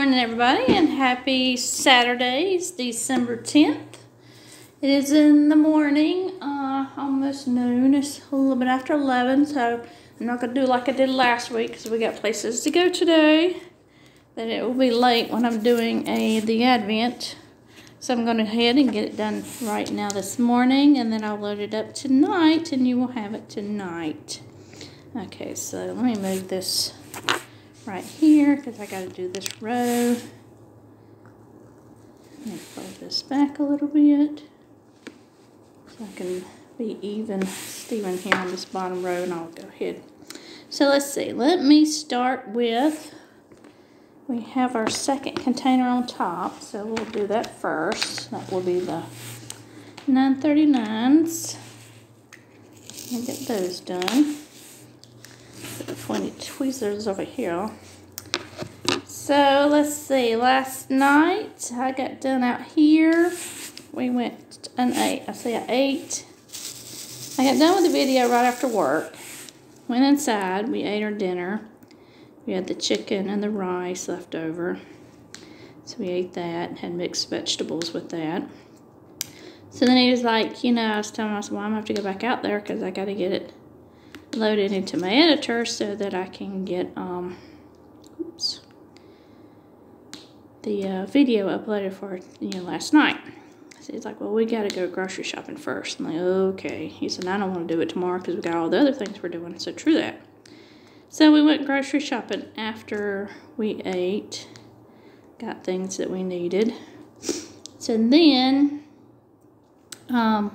morning, everybody, and happy Saturday. It's December 10th. It is in the morning, almost noon. It's a little bit after 11, so I'm not going to do like I did last week because we got places to go today. Then it will be late when I'm doing the Advent. So I'm going to go ahead and get it done right now this morning, and then I'll load it up tonight, and you will have it tonight. Okay, so let me move this right here because I got to do this row. Let me fold this back a little bit so I can be even Steven here on this bottom row, and I'll go ahead. So let's see. Let me start with, we have our second container on top, so we'll do that first. That will be the 939s. Let me get those done. The 20 tweezers over here. So let's see, last night I got done out here. We went an 8. I say an 8. I got done with the video right after work. Went inside, we ate our dinner. We had the chicken and the rice left over. So we ate that, had mixed vegetables with that. So then he was like, you know, I was telling myself, well, I'm going to have to go back out there because I got to get it loaded into my editor so that I can get the video uploaded for last night. So he's like, well, we got to go grocery shopping first. I'm like, okay. He said, I don't want to do it tomorrow because we got all the other things we're doing. So true that. So we went grocery shopping after we ate, got things that we needed. So then I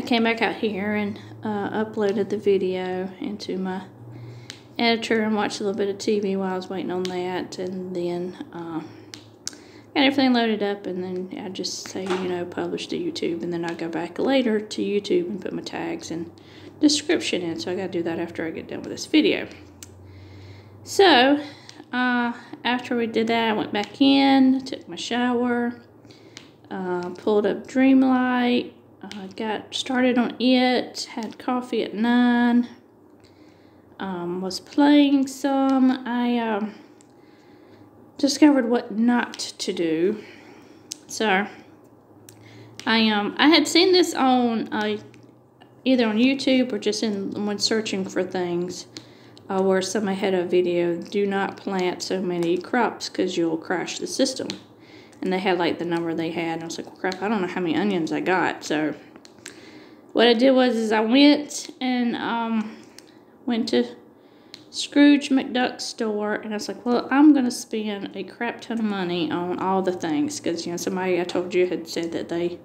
came back out here and uploaded the video into my editor and watched a little bit of TV while I was waiting on that, and then got everything loaded up, and then I just say, publish to YouTube, and then I go back later to YouTube and put my tags and description in. So I got to do that after I get done with this video. So after we did that, I went back in, took my shower, pulled up Dreamlight. Got started on it, had coffee at 9, was playing some. I discovered what not to do. So I had seen this on either on YouTube or just when searching for things where somebody had a video, do not plant so many crops because you'll crash the system. And they had like the number they had, and I was like, well, crap, I don't know how many onions I got. So what I did was I went and went to Scrooge McDuck's store, and I was like, well, I'm going to spend a crap ton of money on all the things because, somebody I told you had said that they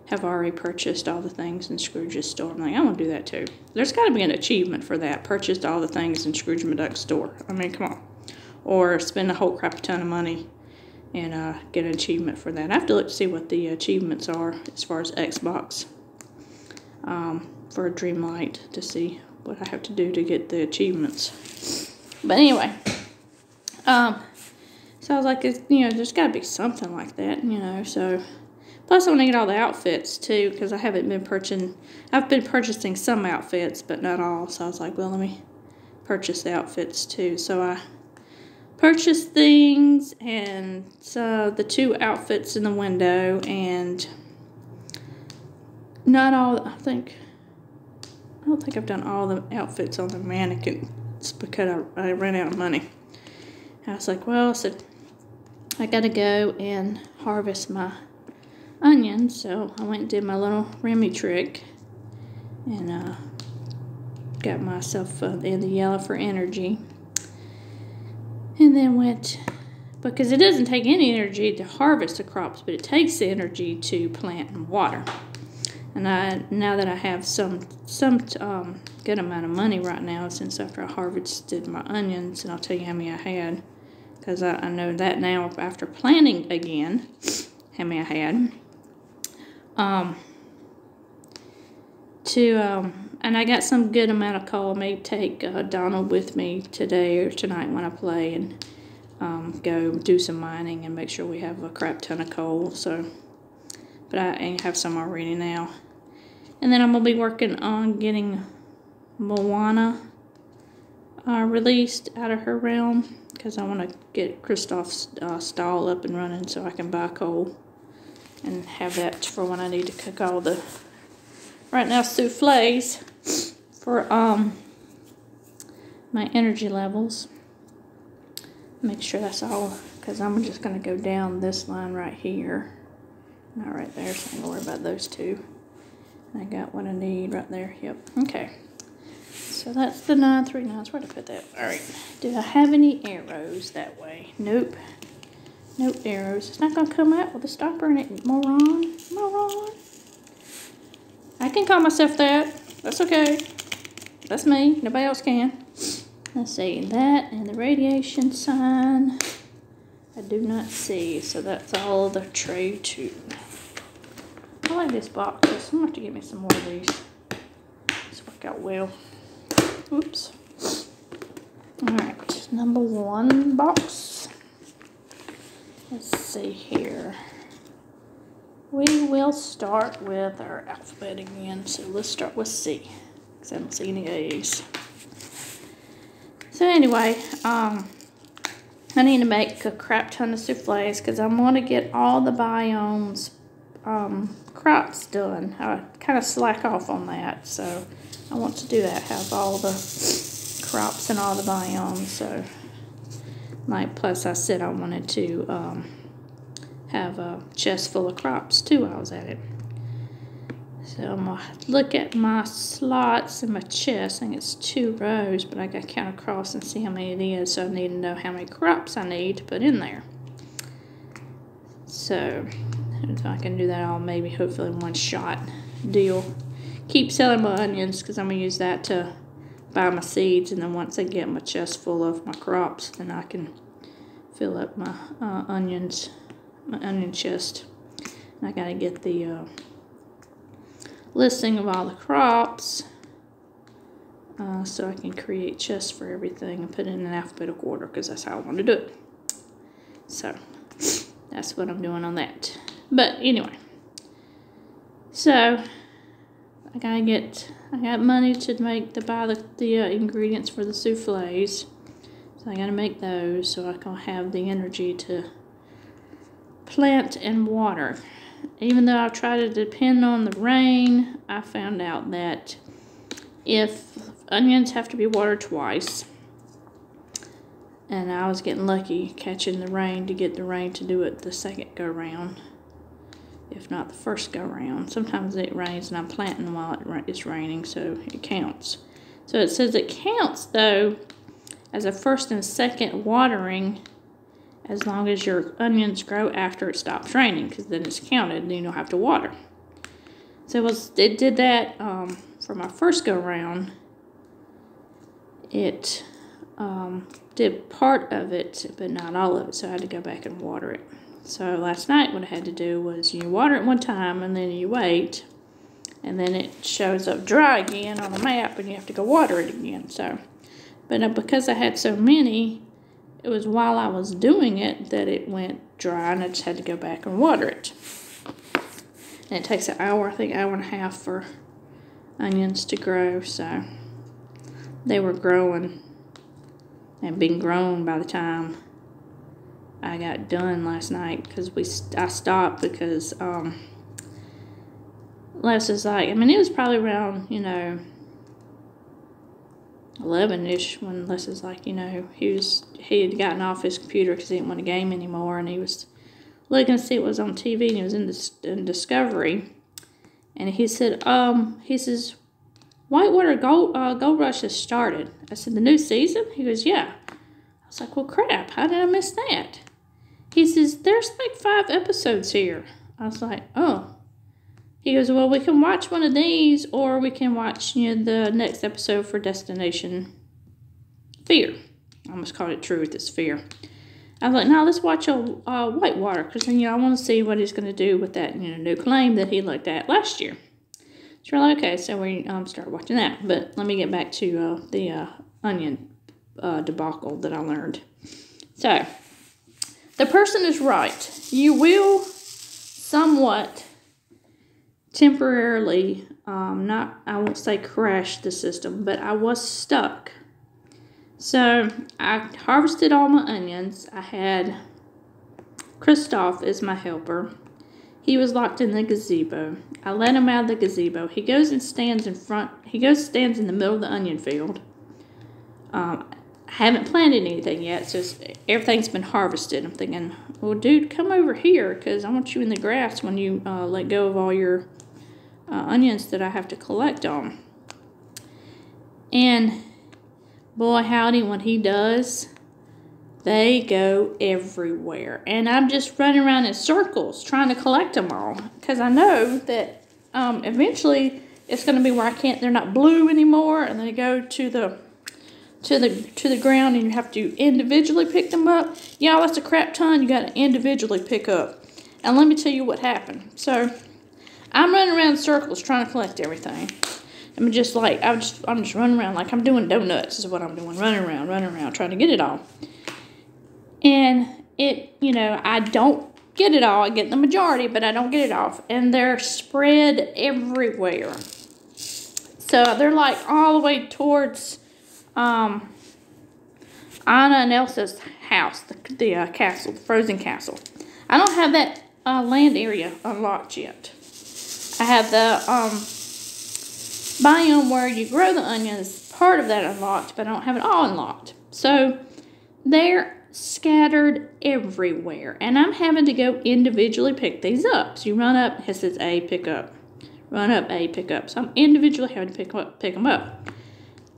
have already purchased all the things in Scrooge's store. I'm like, I want to do that too. There's got to be an achievement for that, purchased all the things in Scrooge McDuck's store. I mean, come on. Or spend a whole crap ton of money and get an achievement for that. I have to look to see what the achievements are as far as Xbox for a Dreamlight to see what I have to do to get the achievements. But anyway, so I was like, there's got to be something like that, so. Plus, I want to get all the outfits too because I haven't been purchasing. I've been purchasing some outfits, but not all. So I was like, well, let me purchase the outfits too. So I purchased things, and so the 2 outfits in the window, and not all. I don't think I've done all the outfits on the mannequins because I ran out of money. I was like, well, so I got to go and harvest my onions. So I went and did my little Remy trick and got myself in the yellow for energy. And then went, because it doesn't take any energy to harvest the crops, but it takes the energy to plant and water. And now that I have some good amount of money right now, since after I harvested my onions, and I'll tell you how many I had, because I know that now after planting again, how many I had. And I got some good amount of coal. I may take Donald with me today or tonight when I play and go do some mining and make sure we have a crap ton of coal. So, but I have some already now. And then I'm going to be working on getting Moana released out of her realm because I want to get Kristoff's stall up and running so I can buy coal and have that for when I need to cook all the, right now, souffles for my energy levels. Make sure that's all, because I'm just going to go down this line right here. Not right there, so I'm going to worry about those two. I got what I need right there. Yep. Okay. So that's the 939s. Where'd I put that? All right. Do I have any arrows that way? Nope. Nope, arrows. It's not going to come out with a stopper in it. Moron. Moron. I can call myself that. That's okay. That's me. Nobody else can. Let's see. That and the radiation sign I do not see. So that's all the tray 2. I like this box. I'm going to have to get me some more of these. This work out well. Oops. Alright, number 1 box. Let's see here. We will start with our alphabet again. So let's start with C, because I don't see any A's. So anyway, I need to make a crap ton of souffles because I'm going to get all the biomes crops done. I kind of slack off on that, so I want to do that, have all the crops and all the biomes. So, like, plus I said I wanted to have a chest full of crops too while I was at it. So I'm going to look at my slots in my chest. I think it's 2 rows, but I got to count across and see how many it is. So I need to know how many crops I need to put in there. So I can do that all maybe hopefully in one shot deal. Keep selling my onions because I'm going to use that to buy my seeds. And then once I get my chest full of my crops, then I can fill up my onion chest. And I got to get the listing of all the crops so I can create chests for everything and put it in an alphabetical order because that's how I want to do it. So that's what I'm doing on that. But anyway, so I got money to buy the ingredients for the souffles. So I got to make those so I can have the energy to plant and water. Even though I try to depend on the rain, I found out that if onions have to be watered twice, and I was getting lucky catching the rain to get the rain to do it the second go round, if not the first go round. Sometimes it rains and I'm planting while it's raining, so it counts. So it says it counts though as a first and second watering as long as your onions grow after it stops raining, because then it's counted and you don't have to water. So it did that for my first go round. It did part of it, but not all of it, so I had to go back and water it. So last night what I had to do was you water it one time and then you wait, and then it shows up dry again on the map and you have to go water it again. So, but because I had so many, it was while I was doing it that it went dry and I just had to go back and water it. And it takes an hour, I think hour and a half for onions to grow, so they were growing and been grown by the time I got done last night, because I stopped because Les is like, I mean, it was probably around, 11-ish when Les is like, he had gotten off his computer because he didn't want to game anymore, and he was looking to see what was on TV, and he was in Discovery, and he said, Whitewater Gold Rush has started. I said, the new season? He goes, yeah. I was like, well, crap, how did I miss that? He says, there's like 5 episodes here. I was like, oh. He goes, well, we can watch one of these, or we can watch, the next episode for Destination Fear. I almost called it Truth, it's Fear. I was like, no, let's watch Whitewater, because then, I want to see what he's going to do with that, new claim that he looked at last year. So we're like, okay, so we started watching that. But let me get back to the onion debacle that I learned. So, the person is right. You will somewhat temporarily, I won't say crash the system, but I was stuck So I harvested all my onions. I had Christoph as my helper. He was locked in the gazebo. I let him out of the gazebo. He goes and stands in front. Stands in the middle of the onion field. I haven't planted anything yet, so everything's been harvested. I'm thinking, well, dude, come over here, because I want you in the grass when you let go of all your onions that I have to collect on. And boy, howdy, when he does, they go everywhere. And I'm just running around in circles trying to collect them all, because I know that eventually it's going to be where they're not blue anymore, and they go to the ground, and you have to individually pick them up. Y'all, that's a crap ton you got to individually pick up. And let me tell you what happened. So I'm running around in circles trying to collect everything. I'm just running around like I'm doing donuts is what I'm doing. Running around, trying to get it all. And I don't get it all. I get the majority, but I don't get it all. And they're spread everywhere. So they're like all the way towards Anna and Elsa's house, the castle, the frozen castle. I don't have that land area unlocked yet. I have the biome where you grow the onions, part of that unlocked, but I don't have it all unlocked. So they're scattered everywhere, and I'm having to go individually pick these up. So you run up, it says A, pick up. Run up, A, pick up. So I'm individually having to pick them up.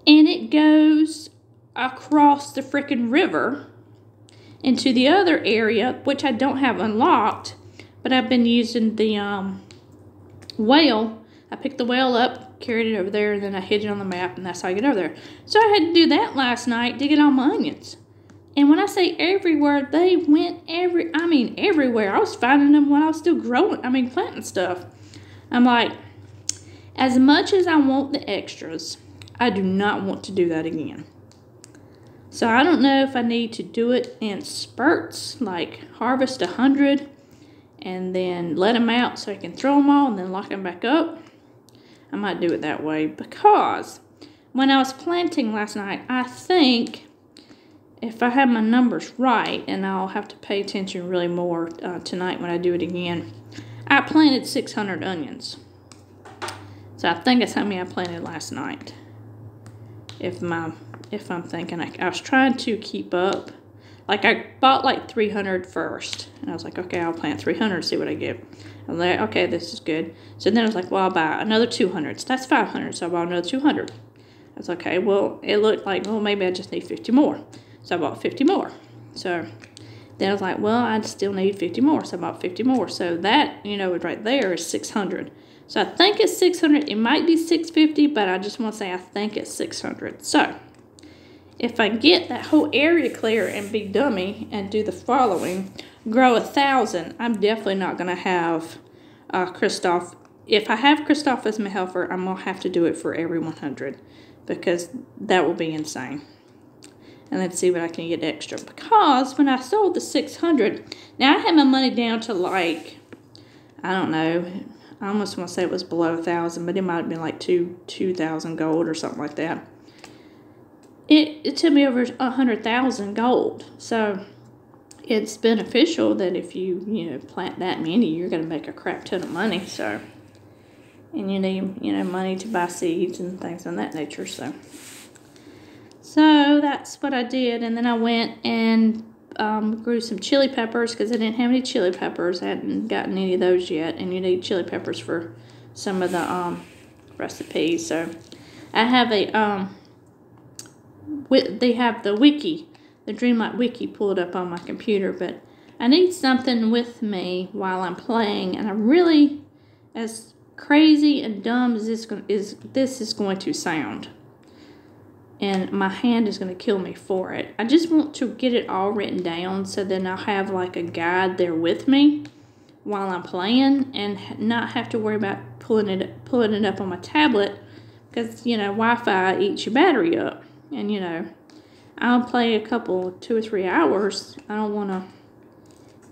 And it goes across the frickin' river into the other area, which I don't have unlocked, but I've been using the whale. I picked the whale up, carried it over there, and then I hid it on the map, and that's how I get over there. So I had to do that last night to get all my onions. And when I say everywhere, they went everywhere. I was finding them when I was still planting stuff. I'm like, as much as I want the extras, I do not want to do that again. So I don't know if I need to do it in spurts, like harvest 100 and then let them out so I can throw them all and then lock them back up. I might do it that way, because when I was planting last night, I think if I have my numbers right, and I'll have to pay attention really more tonight when I do it again, I planted 600 onions. So I think that's how many I planted last night. If I'm thinking, I was trying to keep up. Like, I bought like 300 first, and I was like, okay, I'll plant 300, see what I get. I'm like, okay, this is good. So then I was like, well, I'll buy another 200. So that's 500, so I bought another 200. I was like, okay, well, it looked like, well, maybe I just need 50 more. So I bought 50 more. So then I was like, well, I still need 50 more, so I bought 50 more. So that, right there is 600. So I think it's 600. It might be 650, but I just want to say I think it's 600. So if I get that whole area clear and be dummy and do the following, grow 1,000, I'm definitely not going to have Christoph. If I have Christoph as my helper, I'm going to have to do it for every 100, because that will be insane. And let's see what I can get extra. Because when I sold the 600, now I had my money down to like, I don't know, I almost want to say it was below 1,000, but it might have been like 2,000 gold or something like that. It took me over 100,000 gold. So it's beneficial that if you plant that many, you're going to make a crap ton of money. So, and you need money to buy seeds and things of that nature. So that's what I did, and then I went and grew some chili peppers, because I didn't have any chili peppers. I hadn't gotten any of those yet, and you need chili peppers for some of the recipes. So I have they have the wiki, the Dreamlight wiki pulled up on my computer, but I need something with me while I'm playing, and I really, as crazy and dumb as this is going to sound, and my hand is going to kill me for it, I just want to get it all written down, so then I'll have like a guide there with me while I'm playing, and not have to worry about pulling it up on my tablet, because Wi-Fi eats your battery up. And I'll play a couple, 2 or 3 hours. I don't want to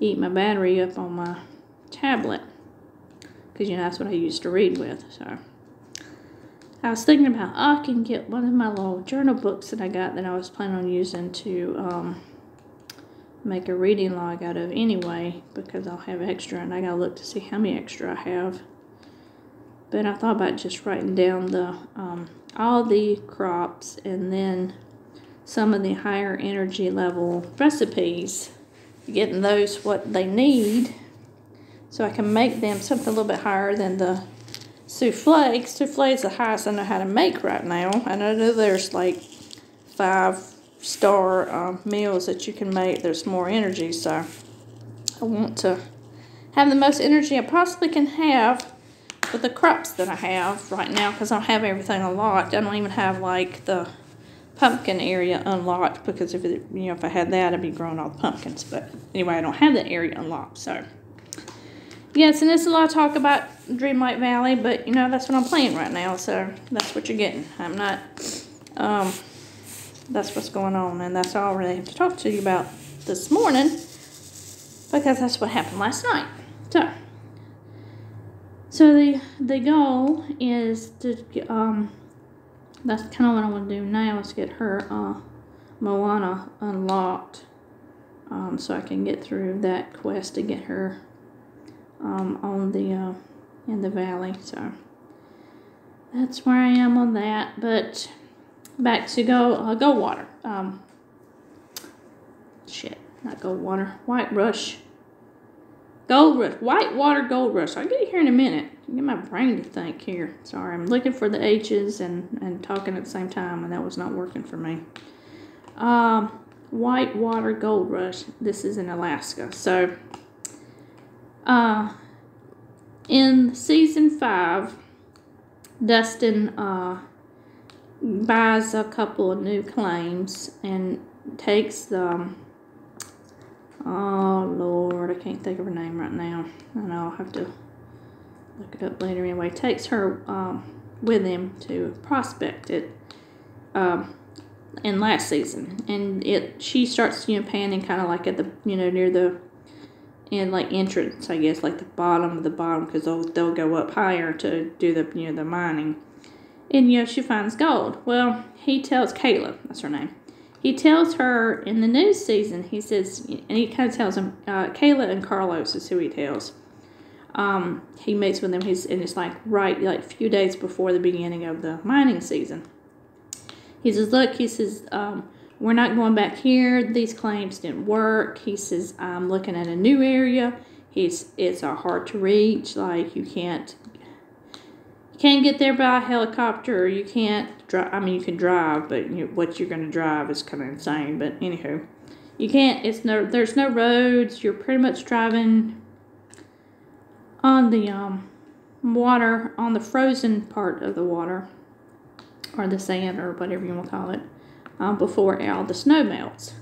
eat my battery up on my tablet, because that's what I used to read with. I was thinking about, I can get one of my little journal books that I got that I was planning on using to make a reading log out of anyway, because I'll have extra, and I gotta look to see how many extra I have. But I thought about just writing down the all the crops and then some of the higher energy level recipes, getting those what they need, so I can make them something a little bit higher than the souffle. Souffle is the highest I know how to make right now. I know there's like 5-star meals that you can make. There's more energy, so I want to have the most energy I possibly can have with the crops that I have right now, because I don't have everything unlocked. I don't even have like the pumpkin area unlocked, because if it, if I had that, I'd be growing all the pumpkins. But anyway, I don't have that area unlocked. So yes, and there's a lot of talk about Dreamlight Valley, but that's what I'm playing right now, so that's what you're getting. I'm not that's what's going on, and that's all I really have to talk to you about this morning, because that's what happened last night. So the goal is to that's kind of what I want to do now, is get her Moana unlocked, so I can get through that quest to get her on the in the valley. So that's where I am on that. But back to Goldwater. Not Goldwater. Whitewater Gold Rush. I'll get here in a minute. Get my brain to think here. Sorry, I'm looking for the H's and talking at the same time, and that was not working for me. Whitewater Gold Rush. This is in Alaska. So, in season 5, Dustin buys a couple of new claims and takes the oh Lord, I can't think of her name right now. I know I'll have to look it up later. Anyway, takes her with him to prospect it in last season, and she starts panning kind of like at the near the like entrance, I guess, like the bottom of the bottom, because they'll go up higher to do the the mining, and she finds gold. Well, he tells Kayla, that's her name. He tells her in the new season, he says, and he kind of tells him, Kayla and Carlos is who he tells. He meets with them, and it's like a few days before the beginning of the mining season. He says, look, we're not going back here. These claims didn't work. He says, I'm looking at a new area. It's hard to reach. Like, you can't get there by helicopter. You can't drive. I mean, you can drive, but what you're going to drive is kind of insane. But anywho, you can't. There's no roads. You're pretty much driving on the water, on the frozen part of the water, or the sand, or whatever you want to call it, before all the snow melts.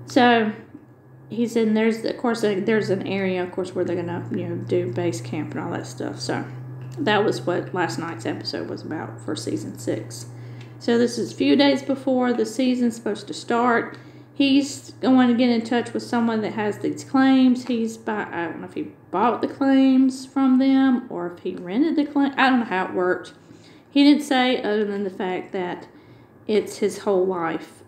So he said, there's an area, of course, where they're gonna do base camp and all that stuff. So that was what last night's episode was about for season 6. So this is a few days before the season's supposed to start. He's going to get in touch with someone that has these claims. I don't know if he bought the claims from them or if he rented the claim. I don't know how it worked. He didn't say, other than the fact that it's his whole life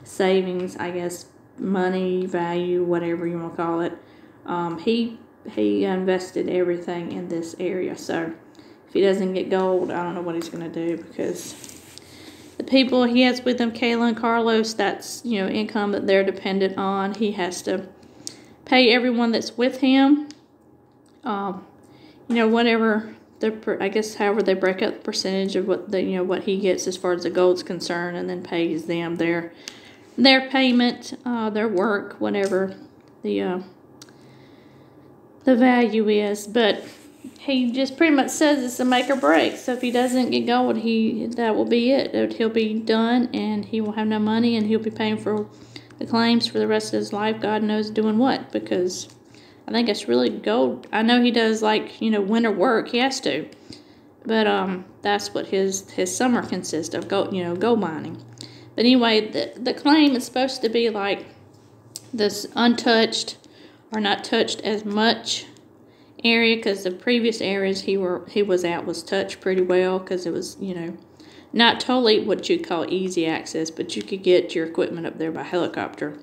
savings, I guess, money, value, whatever you want to call it. He invested everything in this area. So if he doesn't get gold, I don't know what he's going to do, because the people he has with him, Kayla and Carlos, that's income that they're dependent on. He has to pay everyone that's with him. Whatever. I guess however they break up the percentage of what what he gets as far as the gold's concerned, and then pays them their payment, their work, whatever the value is. But he just pretty much says it's a make or break. So if he doesn't get gold, that will be it. He'll be done, and he will have no money, and he'll be paying for the claims for the rest of his life. God knows doing what, because I think it's really gold. I know he does winter work. He has to, but that's what his summer consists of, gold mining. But anyway, the claim is supposed to be like this untouched, or not touched as much area, because the previous areas he was at was touched pretty well, because it was, you know, not totally what you'd call easy access, but you could get your equipment up there by helicopter.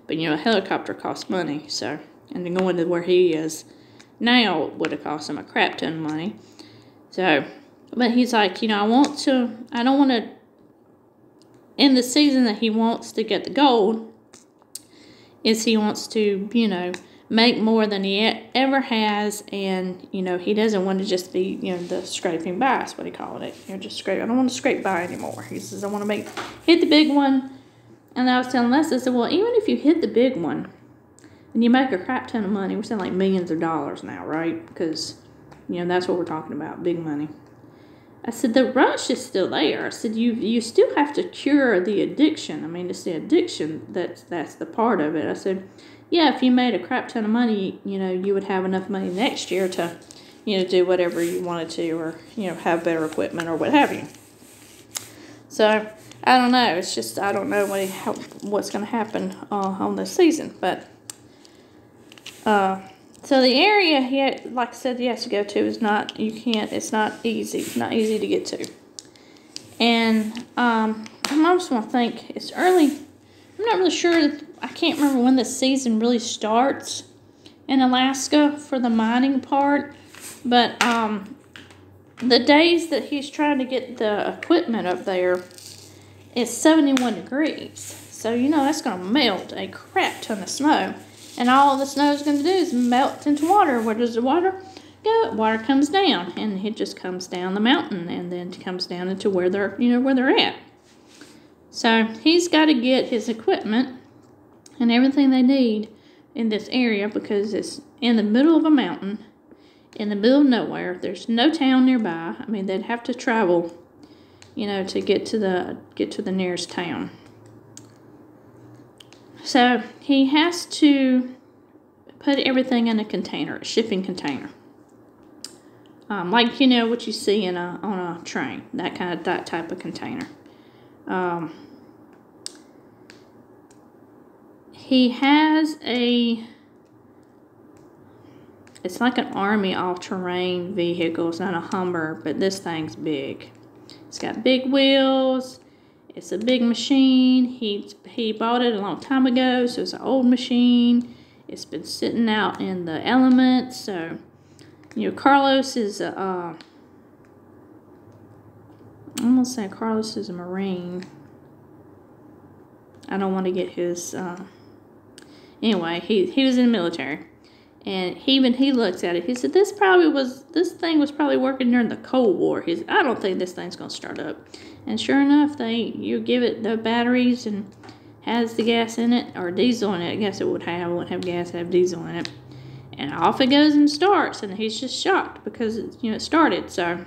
But, you know, a helicopter costs money, so, and then going to where he is now would have cost him a crap ton of money. So, but he's like, you know, I don't want to, in the season that he wants to get the gold, is he wants to, you know, make more than he ever has, and, you know, he doesn't want to just be, you know, the scraping by is what he called it. You know, just scrape. I don't want to scrape by anymore. He says, I want to hit the big one. And I was telling Les, I said, well, even if you hit the big one and you make a crap ton of money, we're saying like millions of dollars now, right? Because, you know, that's what we're talking about, big money. I said, the rush is still there. I said, you still have to cure the addiction. I mean, it's the addiction that's the part of it. I said, yeah, if you made a crap ton of money, you know, you would have enough money next year to, you know, do whatever you wanted to, or, you know, have better equipment or what have you. So, I don't know. It's just, I don't know what's going to happen on this season. But, so the area, like I said, he has to go to is not, it's not easy. It's not easy to get to. And I just want to think, it's early. I'm not really sure. I can't remember when the season really starts in Alaska for the mining part. But the days that he's trying to get the equipment up there, it's 71 degrees. So, you know, that's going to melt a crap ton of snow. And all the snow is going to do is melt into water. Where does the water go? Water comes down, and it just comes down the mountain, and then comes down into where they're, you know, where they're at. So he's got to get his equipment and everything they need in this area, because it's in the middle of a mountain, in the middle of nowhere. There's no town nearby. I mean, they'd have to travel, you know, to get to the nearest town. So he has to put everything in a container, a shipping container, like, you know, what you see on a train, that type of container. He has it's like an Army all-terrain vehicle. It's not a Hummer, but this thing's big. It's got big wheels. It's a big machine. He bought it a long time ago, so it's an old machine. It's been sitting out in the elements. So, you know, Carlos is I'm gonna say Carlos is a Marine. I don't want to get his. Anyway, he was in the military, and he looks at it. He said, this thing was probably working during the Cold War. He said, I don't think this thing's gonna start up. And sure enough, you give it the batteries and has the gas in it, or diesel in it. I guess it wouldn't have gas, it'd have diesel in it. And off it goes and starts, and he's just shocked because it started. So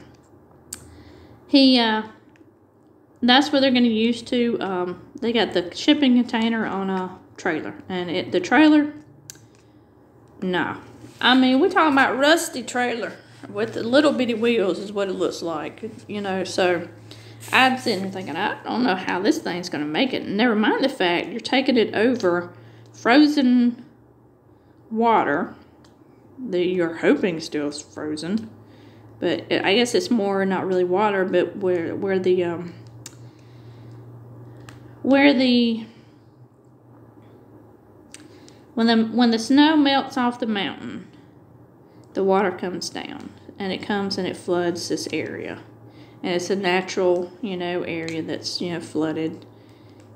that's what they're going to use to. They got the shipping container on a trailer, and the trailer. No, I mean, we're talking about rusty trailer with the little bitty wheels is what it looks like, you know. So I'm sitting there thinking, I don't know how this thing's going to make it. Never mind the fact you're taking it over frozen water that you're hoping still is frozen, but I guess it's more not really water, but when the snow melts off the mountain, the water comes down, and it comes and it floods this area. And it's a natural, area that's, flooded.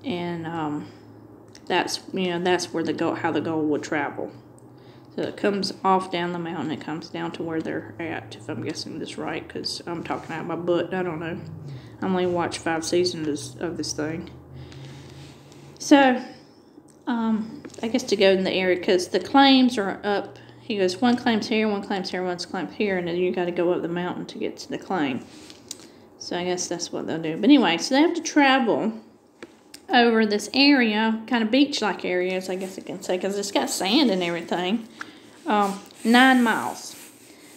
And that's where how the gold would travel. So it comes off down the mountain. It comes down to where they're at, if I'm guessing this right, because I'm talking out my butt. I don't know. I only watched 5 seasons of this thing. So, I guess to go in the area, because the claims are up. He goes, one claim's here, one claim's here, one's claimed here, and then you got to go up the mountain to get to the claim. So I guess that's what they'll do. But anyway, so they have to travel over this area, kind of beach-like areas, I guess I can say, because it's got sand and everything. 9 miles.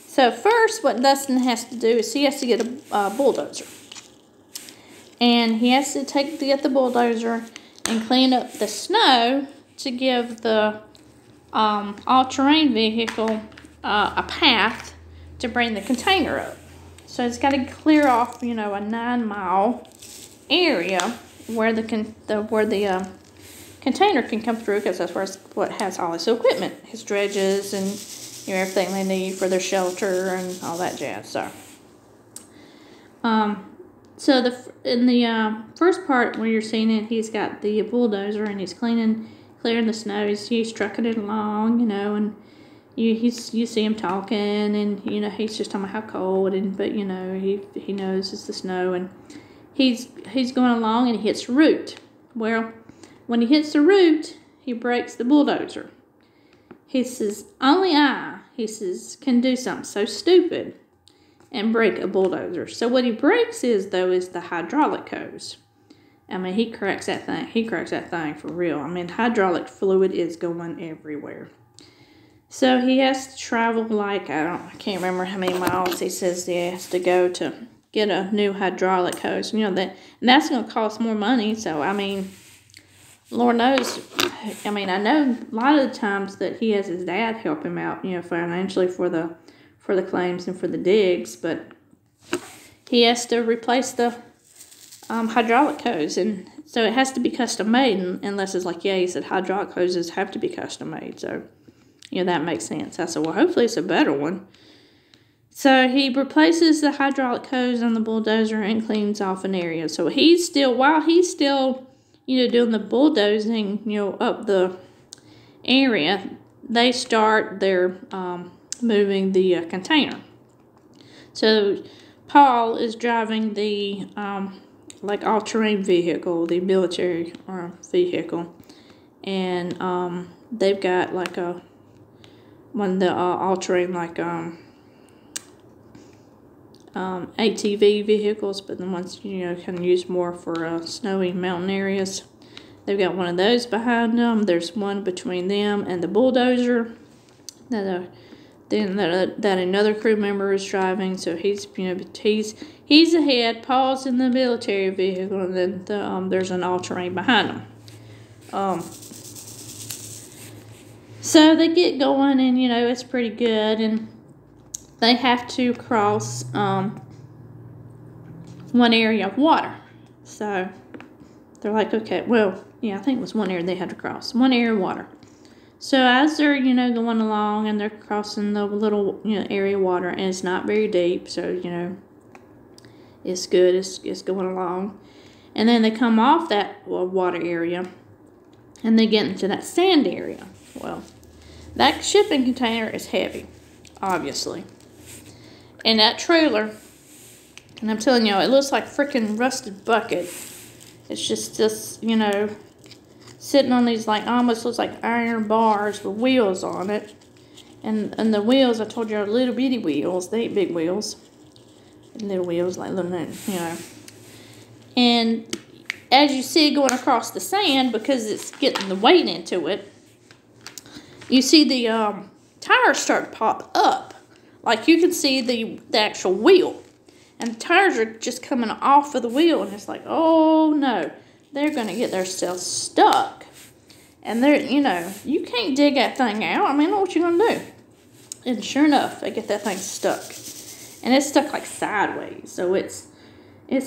So first, what Dustin has to do is he has to get a bulldozer. And he has to get the bulldozer and clean up the snow to give the all-terrain vehicle a path to bring the container up. So it's got to clear off, you know, a 9-mile area where the container can come through, because that's where what has all his equipment, his dredges and, you know, everything they need for their shelter and all that jazz. So, in the first part where you're seeing it, he's got the bulldozer and he's clearing the snow. He's trucking it along, you know, and you see him talking, and you know he's just talking about how cold, but you know he knows it's the snow, and he's going along and he hits the root. Well, when he hits the root, he breaks the bulldozer. He says, only I, he says, can do something so stupid and break a bulldozer. So what he breaks is the hydraulic hose. I mean, he cracks that thing. He cracks that thing for real. I mean, hydraulic fluid is going everywhere. So he has to travel like, I can't remember how many miles he says he has to go to get a new hydraulic hose. You know, and that's going to cost more money. So, I mean, Lord knows, I mean, I know a lot of the times that he has his dad help him out, you know, financially for the claims and for the digs, but he has to replace the hydraulic hose, and so it has to be custom made, unless it's like, yeah, he said hydraulic hoses have to be custom made, so, you know, that makes sense. I said, well, hopefully it's a better one. So he replaces the hydraulic hose on the bulldozer and cleans off an area. So while he's still, you know, doing the bulldozing, you know, up the area, they start their moving the container. So Paul is driving the like all-terrain vehicle, the military vehicle, and they've got like one of the all-terrain like ATV vehicles, but the ones, you know, can use more for snowy mountain areas. They've got one of those behind them. There's one between them and the bulldozer that another crew member is driving. So he's, you know, he's ahead. Paul's in the military vehicle, and then there's an all-terrain behind them. So they get going, and you know it's pretty good, and they have to cross one area of water. So they're like, okay, well, yeah, I think it was one area they had to cross. One area of water. So as they're, you know, going along and they're crossing the little, you know, area of water, and it's not very deep, so, you know, it's good. It's going along. And then they come off that water area, and they get into that sand area. Well, that shipping container is heavy, obviously. And that trailer, and I'm telling you, it looks like a freaking rusted bucket. It's just, you know, sitting on these, like, almost looks like iron bars with wheels on it. And the wheels, I told you, are little bitty wheels. They ain't big wheels. Little wheels, like little, you know. And as you see going across the sand, because it's getting the weight into it, you see the tires start to pop up. Like, you can see the actual wheel. And the tires are just coming off of the wheel. And it's like, oh, no. They're going to get themselves stuck. And they're, you know, you can't dig that thing out. I mean, what you going to do? And sure enough, they get that thing stuck. And it's stuck, like, sideways. So it's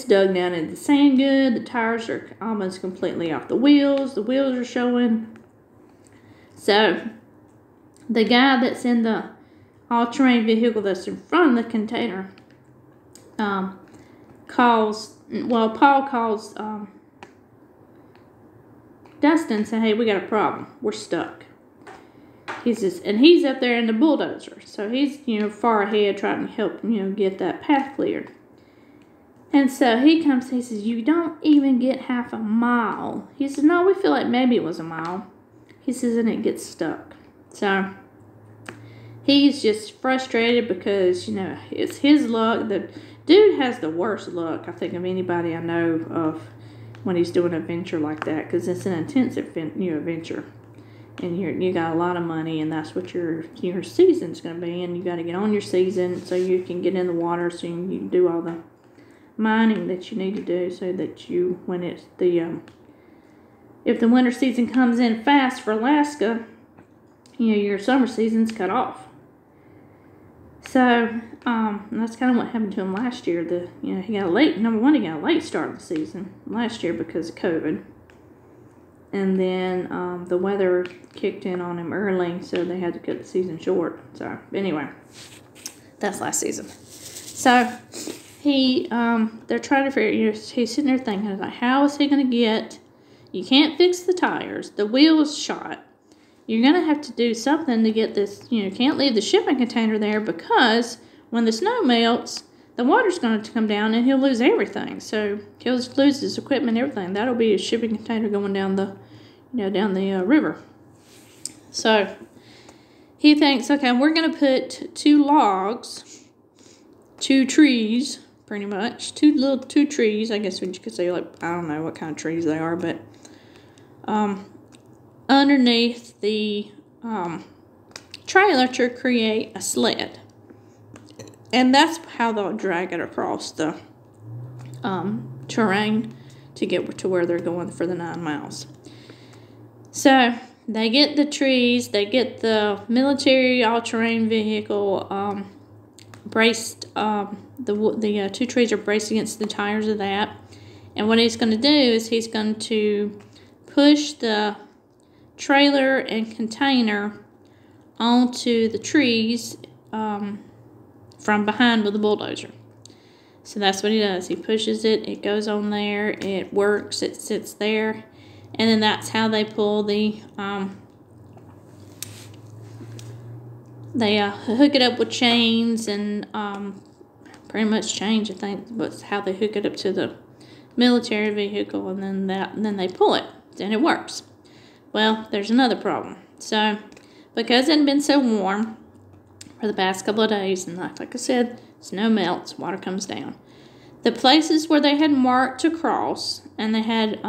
dug down in the sand good. The tires are almost completely off the wheels. The wheels are showing. So the guy that's in the all-terrain vehicle that's in front of the container Paul calls Dustin, saying, hey, we got a problem. We're stuck. And he's up there in the bulldozer. So he's, you know, far ahead trying to help, you know, get that path cleared. And so he comes, he says, you don't even get half a mile. He says, no, we feel like maybe it was a mile. He says, and it gets stuck. So he's just frustrated because, you know, it's his luck. The dude has the worst luck, I think, of anybody I know of when he's doing a venture like that, because it's an intensive, you know, venture. And you got a lot of money, and that's what your season's going to be. And you got to get on your season so you can get in the water, so you can do all the mining that you need to do, so that you, when it's the if the winter season comes in fast for Alaska, you know, your summer season's cut off. So, that's kind of what happened to him last year. He got a late, number one, he got a late start of the season last year because of COVID. And then, the weather kicked in on him early, so they had to cut the season short. So, anyway, that's last season. So, they're trying to figure, he's sitting there thinking, like, how is he going to get, you can't fix the tires, the wheel's shot. You're going to have to do something to get this, you can't leave the shipping container there because when the snow melts, the water's going to come down and he'll lose everything. So he'll lose his equipment and everything. That'll be a shipping container going down the, down the river. So he thinks, okay, we're going to put 2 logs, 2 trees, pretty much, 2 trees, I guess you could say, like, I don't know what kind of trees they are, but, underneath the trailer to create a sled. And that's how they'll drag it across the terrain to get to where they're going for the 9 miles. So they get the trees, they get the military all-terrain vehicle braced, the 2 trees are braced against the tires of that. And what he's going to do is he's going to push the trailer and container onto the trees from behind with the bulldozer. So that's what he does. He pushes it, it goes on there, it works, it sits there, and then that's how they pull the, they hook it up with chains and pretty much chains, I think, was how they hook it up to the military vehicle, and then they pull it, and it works. Well, there's another problem. So, because it had been so warm for the past couple of days, and like I said, snow melts, water comes down. The places where they had marked to cross, and they had,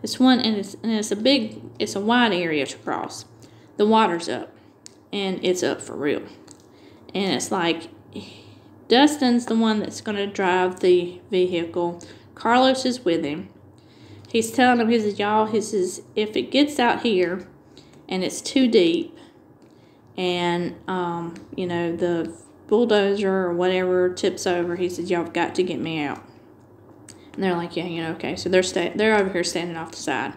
it's a wide area to cross. The water's up, and it's up for real. And it's like, Dustin's the one that's going to drive the vehicle. Carlos is with him. He's telling him, he says, if it gets out here and it's too deep and, the bulldozer or whatever tips over, he says, y'all have got to get me out. And they're like, yeah, okay. So they're over here standing off the side.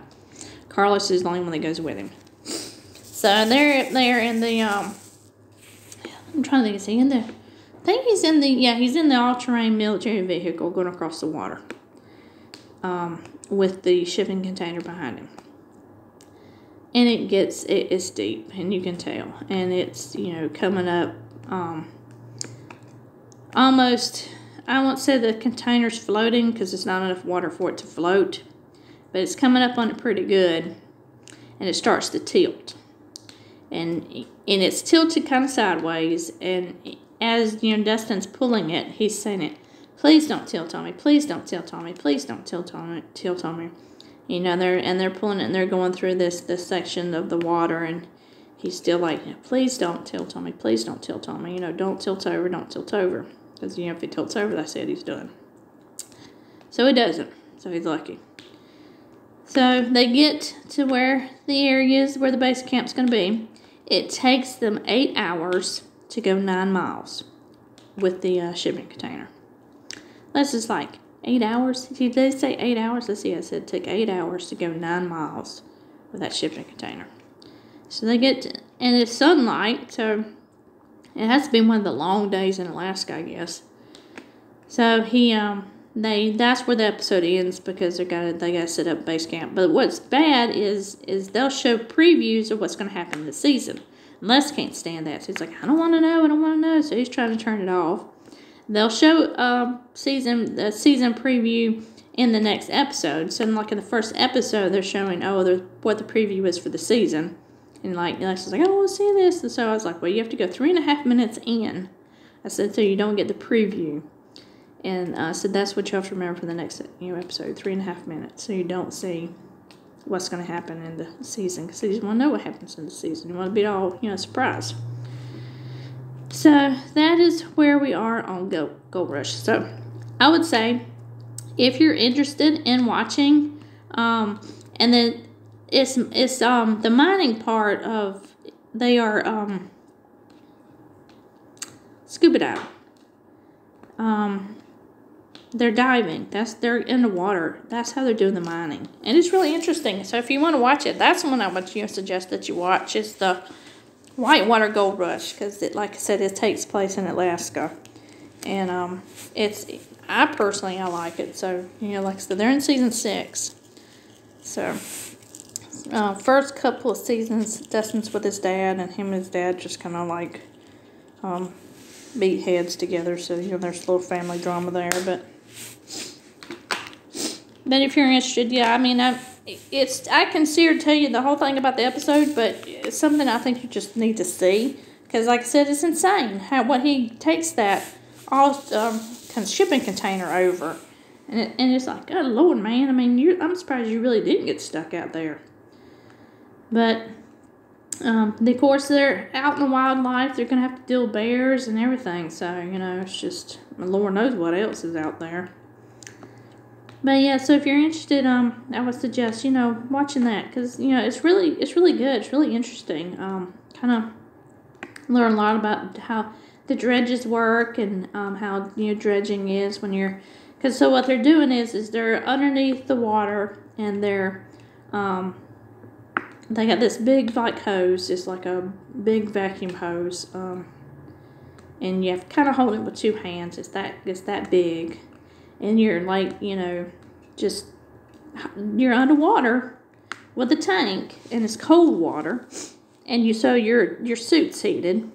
Carlos is the only one that goes with him. So they're in the, I'm trying to think, is he in the, I think he's in the all-terrain military vehicle going across the water. With the shipping container behind him. And it's deep, and you can tell. And it's, coming up, almost, I won't say the container's floating, because there's not enough water for it to float, but it's coming up on it pretty good, and it starts to tilt. And it's tilted kind of sideways, and as, Dustin's pulling it, he's saying it, please don't tilt on me. Please don't tilt on me. Please don't tilt on me. They're pulling it, and they're going through this section of the water, and he's still like, please don't tilt on me. Please don't tilt on me. Don't tilt over. Don't tilt over. Because, if he tilts over, that's it. He's done. So he doesn't. So he's lucky. So they get to where the area is, where the base camp's going to be. It takes them 8 hours to go 9 miles with the shipping container. That's just like 8 hours. Did they say 8 hours? Let's see. I said it took 8 hours to go 9 miles with that shipping container. So they get to, and it's sunlight, so it has to be one of the long days in Alaska, I guess. So that's where the episode ends, because they gotta set up base camp. But what's bad is they'll show previews of what's gonna happen this season. And Les can't stand that, so he's like, I don't want to know. So he's trying to turn it off. They'll show the season preview in the next episode. So, like in the first episode, they're showing what the preview is for the season, and like Alexa's like, I don't want to see this. And so I was like, well, you have to go 3.5 minutes in. I said, so you don't get the preview. And I said that's what you have to remember for the next episode, 3.5 minutes, so you don't see what's going to happen in the season, because you want to know what happens in the season. You want to be all surprised. So that is where we are on Gold Rush. So I would say, if you're interested in watching, and then it's the mining part of, they are scuba dive. They're diving. They're in the water. That's how they're doing the mining. And it's really interesting. So if you want to watch it, that's the one I would suggest that you watch. Is the Whitewater Gold Rush, because like I said, it takes place in Alaska. And I personally like it. So, like I said, they're in season 6. So first couple of seasons, Dustin's with his dad, and him and his dad just kind of like beat heads together. So, there's a little family drama there. But if you're interested, yeah, I mean, I can see or tell you the whole thing about the episode, but it's something I think you just need to see. Because, like I said, it's insane what he takes that shipping container over. And it's like, good Lord, man. I mean, I'm surprised you really didn't get stuck out there. But, of course, they're out in the wildlife. They're going to have to deal with bears and everything. So, it's just, Lord knows what else is out there. But, yeah, so if you're interested, I would suggest, watching that. Because, it's really good. It's really interesting. Kind of learn a lot about how the dredges work and how, dredging is when you're... Because so what they're doing is they're underneath the water, and they're, they got this big like hose. It's like a big vacuum hose, and you have to kind of hold it with 2 hands. It's that big, and you're like, you're underwater with a tank, and it's cold water, and your suit's heated,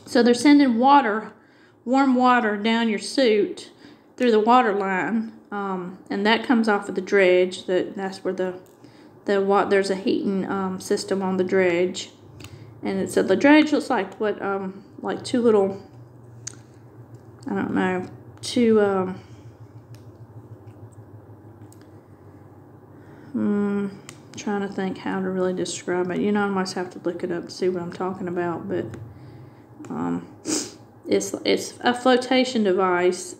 so they're sending warm water down your suit through the water line, and that comes off of the dredge. That's where there's a heating system on the dredge, and so the dredge looks like what like 2 little, I don't know, 2 trying to think how to really describe it. I must have to look it up to see what I'm talking about, but it's a flotation device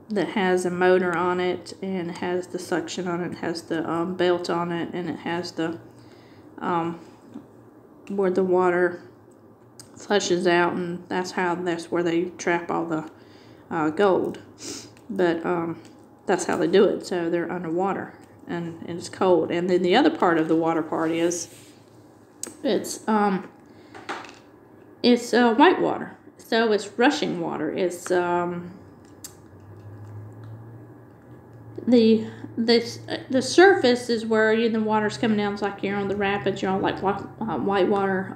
that has a motor on it, and it has the suction on it, has the belt on it, and it has the where the water flushes out, and that's where they trap all the gold. But that's how they do it. So they're underwater, and it's cold. And then the other part of the water part is it's white water. So it's rushing water. It's the surface is where the water's coming down. It's like you're on the rapids. You're on like whitewater,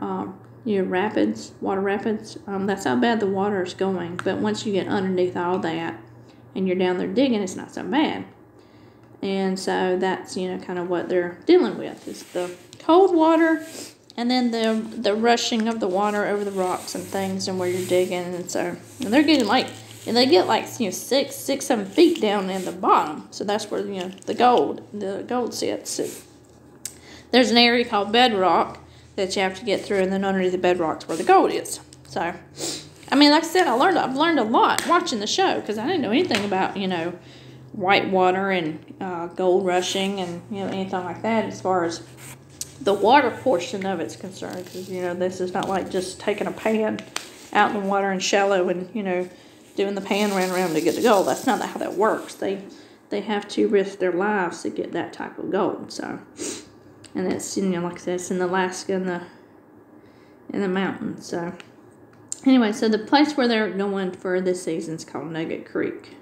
water rapids. That's how bad the water is going. But once you get underneath all that, and you're down there digging, it's not so bad. And so that's kind of what they're dealing with, is the cold water, and then the rushing of the water over the rocks and things, and where you're digging. And so they're getting they get 6, 7 feet down in the bottom. So that's where the gold sits. There's an area called bedrock that you have to get through, and then underneath the bedrock's where the gold is. So, I mean, like I said, I've learned a lot watching the show, because I didn't know anything about white water and gold rushing and anything like that as far as the water portion of it's concerned. Because this is not like just taking a pan out in the water and shallow and doing the pan around to get the gold. That's not how that works. They have to risk their lives to get that type of gold. So, and it's like I said, it's in Alaska in the mountains. So anyway, so the place where they're going for this season is called Nugget Creek,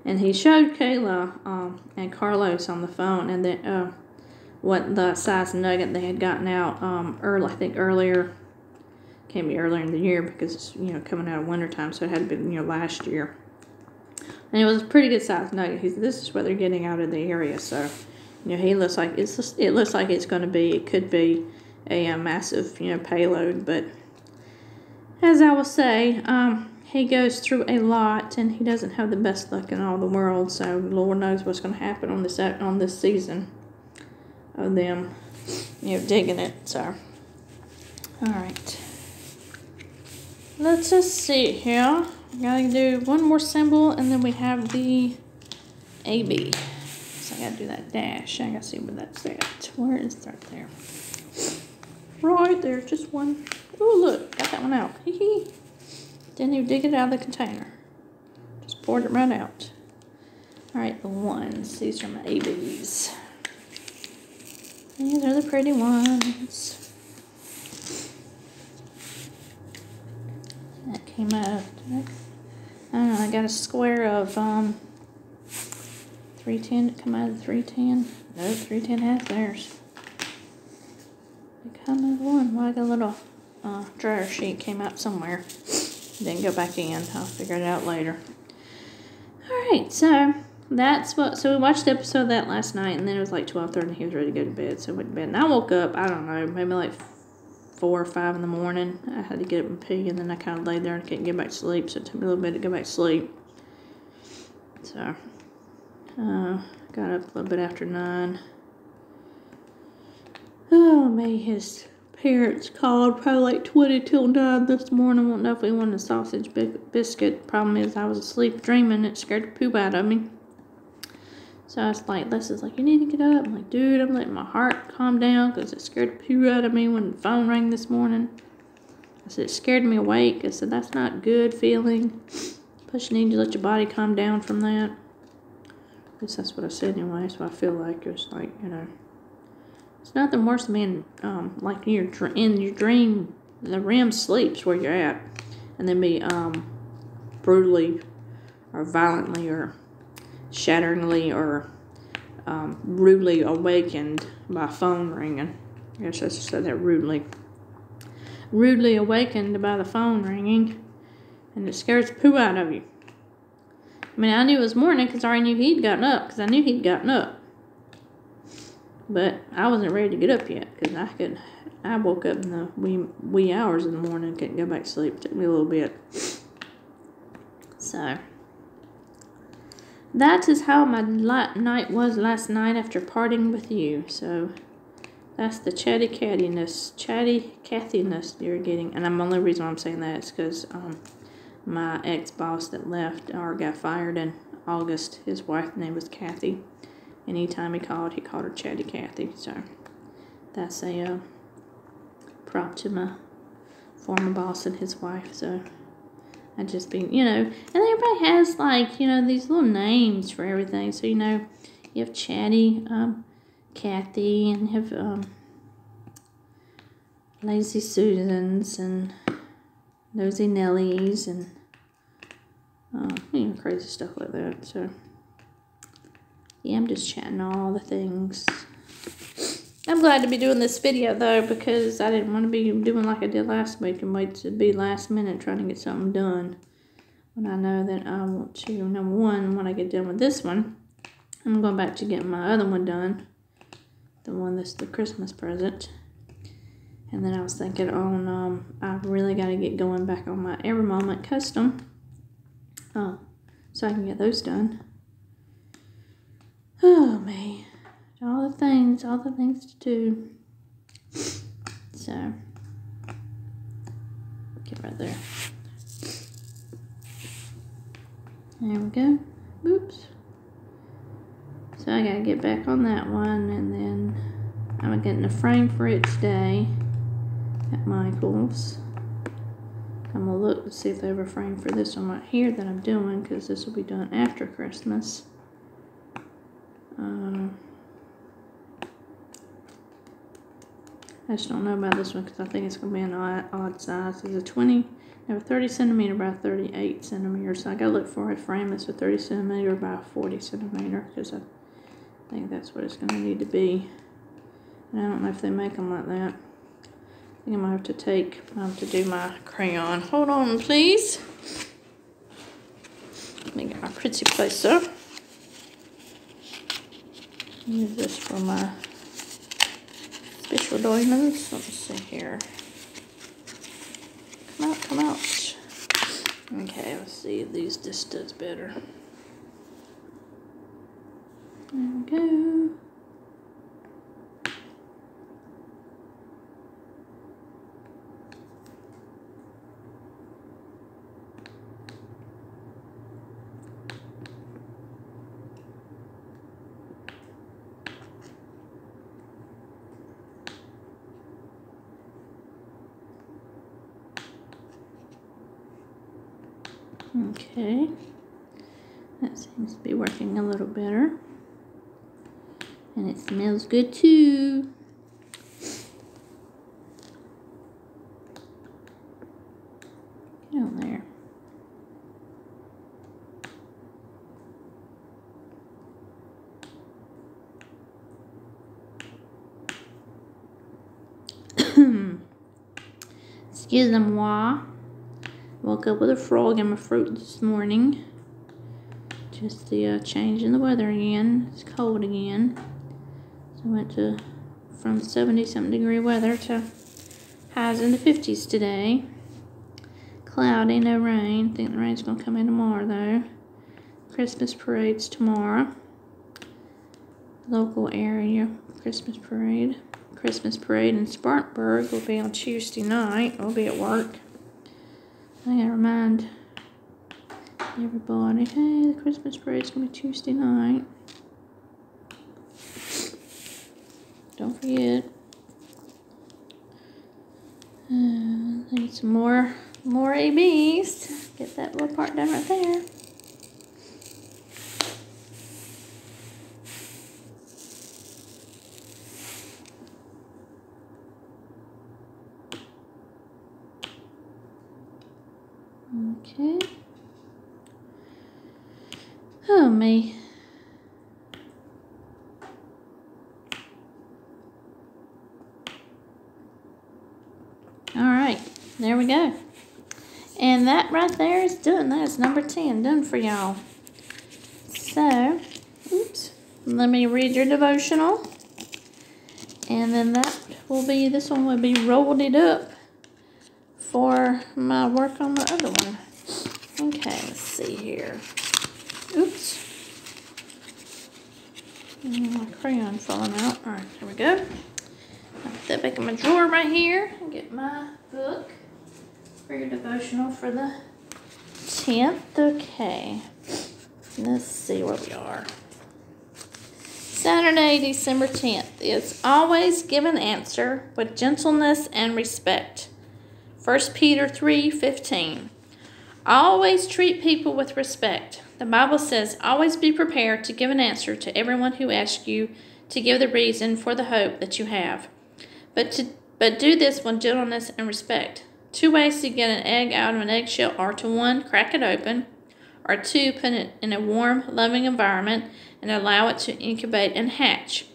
and he showed Kayla and Carlos on the phone, and then what the size nugget they had gotten out earlier. Can't be earlier in the year because it's coming out of wintertime, so it had to be last year. And it was a pretty good sized nugget. He said this is what they're getting out of the area. So he looks like it looks like it's going to be. It could be a massive payload, but as I will say, he goes through a lot, and he doesn't have the best luck in all the world. So Lord knows what's going to happen on this season of them digging it. So all right. Let's just see here. I gotta do one more symbol, and then we have the AB. So I gotta do that dash. I gotta see where that's at. Where is that there? Right there, just one. Oh, look, got that one out. Hee hee. Didn't even dig it out of the container. Just poured it right out. Alright, the ones. These are my ABs. These are the pretty ones. That came out of, I don't know, I got a square of 310 to come out of the 310. No, 310 has theirs. They come out of one. Well, I got a little dryer sheet came out somewhere. Didn't go back in. I'll figure it out later. Alright, so that's what, so we watched the episode of that last night, and then it was like 12:30, he was ready to go to bed, so I went to bed. And I woke up, I don't know, maybe like 4 or 5 in the morning. I had to get up and pee, and then I kind of laid there and couldn't get back to sleep, so it took me a little bit to go back to sleep. So, got up a little bit after 9. Oh, man, his parents called probably like 20 till 9 this morning. Won't know if we wanted a sausage biscuit. Problem is, I was asleep dreaming. It scared the poop out of me. So I was like, Leslie's like, you need to get up. I'm like, dude, I'm letting my heart calm down because it scared the poo out of me when the phone rang this morning. I said, it scared me awake. I said, that's not a good feeling. Plus, you need to let your body calm down from that. At least that's what I said anyway. So I feel like it's like, you know, it's nothing worse than being like in your dream, the REM sleep's where you're at, and then be brutally or violently or shatteringly or rudely awakened by a phone ringing. I guess I said that rudely. Rudely awakened by the phone ringing, and it scares the poo out of you. I mean, I knew it was morning because I already knew he'd gotten up, because I knew he'd gotten up. But I wasn't ready to get up yet, because I woke up in the wee hours in the morning, couldn't go back to sleep. It took me a little bit. So that is how my night was last night after parting with you. So that's the chatty Cathiness you're getting. And the only reason why I'm saying that is because my ex-boss that left or got fired in August, his wife's name was Kathy. Anytime he called her Chatty Cathy. So that's a prop to my former boss and his wife. So I just been, you know, and everybody has like, you know, these little names for everything. So, you know, you have Chatty Cathy, and you have Lazy Susans and Nosy Nellies and you know, crazy stuff like that. So yeah, I'm just chatting all the things. I'm glad to be doing this video, though, because I didn't want to be doing like I did last week and wait to be last minute trying to get something done. When I know that I want to, number one, when I get done with this one, I'm going back to getting my other one done. The one that's the Christmas present. And then I was thinking on, I really got to get going back on my Every Moment custom. So I can get those done. Oh, man. All the things to do. So, get right there. There we go. Oops. So I gotta get back on that one, and then I'm getting a frame for it today at Michael's. I'm gonna look to see if they have a frame for this one right here that I'm doing, because this will be done after Christmas. I just don't know about this one because I think it's going to be an odd size. It's a 30 centimeter by 38 centimeters. So I got to look for a frame that's a 30 centimeter by 40 centimeter because I think that's what it's going to need to be. And I don't know if they make them like that. I think I might have to take to do my crayon. Hold on, please. Let me get my pretty place up. Use this for my special diamonds. Let me see here. Come out, come out. Okay, let's see if this does better. There we go. Okay. That seems to be working a little better. And it smells good too. Get on there. Excusez-moi. Woke up with a frog in my throat this morning. Just the change in the weather again. It's cold again. So I went from 70-something degree weather to highs in the 50s today. Cloudy, no rain. Think the rain's gonna come in tomorrow though. Christmas parade's tomorrow. Local area Christmas parade. Christmas parade in Spartanburg will be on Tuesday night. I'll be at work. I gotta remind everybody, hey, the Christmas parade's gonna be Tuesday night. Don't forget. Need some more ABs. Get that little part done right there. Okay. Oh, me. All right, there we go. And that right there is done. That is number 10 done for y'all. So, oops. Let me read your devotional. And then that will be, this one will be rolled it up for my work on the other one. Okay, let's see here. Oops. My crayon falling out. All right, there we go. I'll put that back in my drawer right here and get my book for your devotional for the 10th. Okay. Let's see where we are. Saturday, December 10th is always give an answer with gentleness and respect. 1 Peter 3:15. Always treat people with respect. The Bible says, always be prepared to give an answer to everyone who asks you to give the reason for the hope that you have. But do this with gentleness and respect. 2 ways to get an egg out of an eggshell are to 1, crack it open, or 2, put it in a warm, loving environment and allow it to incubate and hatch.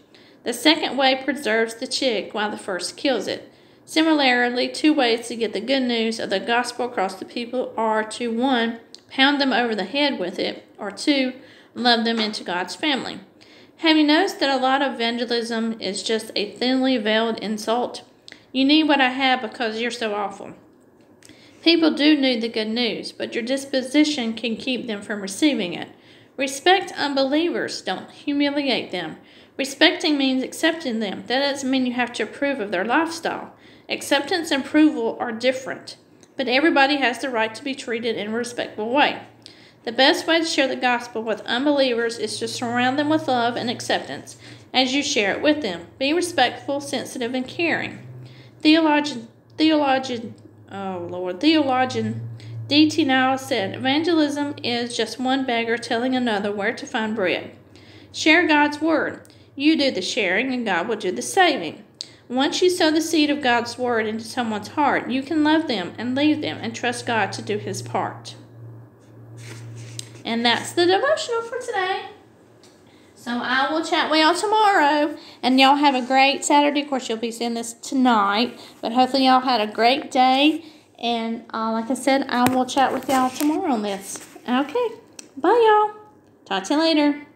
The second way preserves the chick while the first kills it. Similarly, 2 ways to get the good news of the gospel across to people are to 1, pound them over the head with it, or 2, love them into God's family. Have you noticed that a lot of evangelism is just a thinly veiled insult? You need what I have because you're so awful. People do need the good news, but your disposition can keep them from receiving it. Respect unbelievers, don't humiliate them. Respecting means accepting them. That doesn't mean you have to approve of their lifestyle. Acceptance and approval are different, but everybody has the right to be treated in a respectful way. The best way to share the gospel with unbelievers is to surround them with love and acceptance as you share it with them. Be respectful, sensitive, and caring. Theologian D.T. Niles said, evangelism is just one beggar telling another where to find bread. Share God's word. You do the sharing and God will do the saving. Once you sow the seed of God's word into someone's heart, you can love them and leave them and trust God to do his part. And that's the devotional for today. So I will chat with y'all tomorrow. And y'all have a great Saturday. Of course, you'll be seeing this tonight. But hopefully y'all had a great day. And like I said, I will chat with y'all tomorrow on this. Okay. Bye, y'all. Talk to you later.